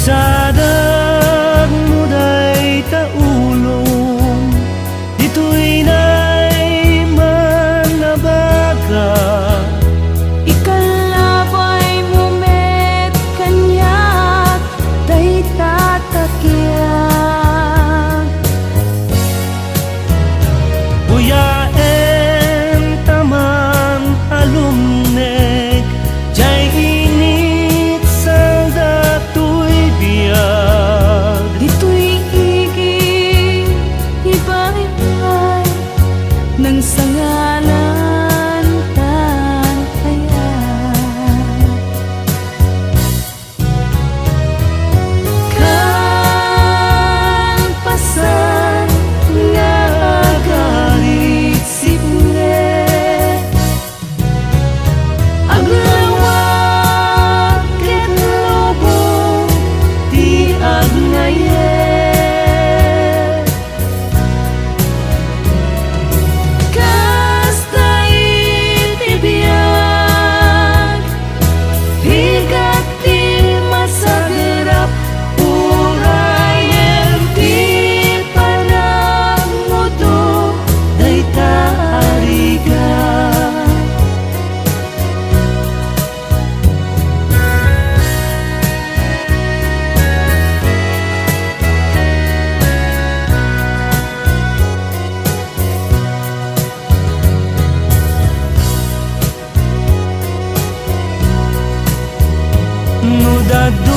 Sadag muday taulong dito'y nay manabaga. Ikalabay mo met kanyak day tatakyak. Buyaen taman alumnek jay init sang dato'y biyag. Dito'y iging ibay-bay nang sangalan tan ayan. Kan pasan nga agarit sipne aglawag ket lubong ti agnaye. Kasta itibiyag higat ti masagerap urayen ti panagmudo day taarigan. No dadu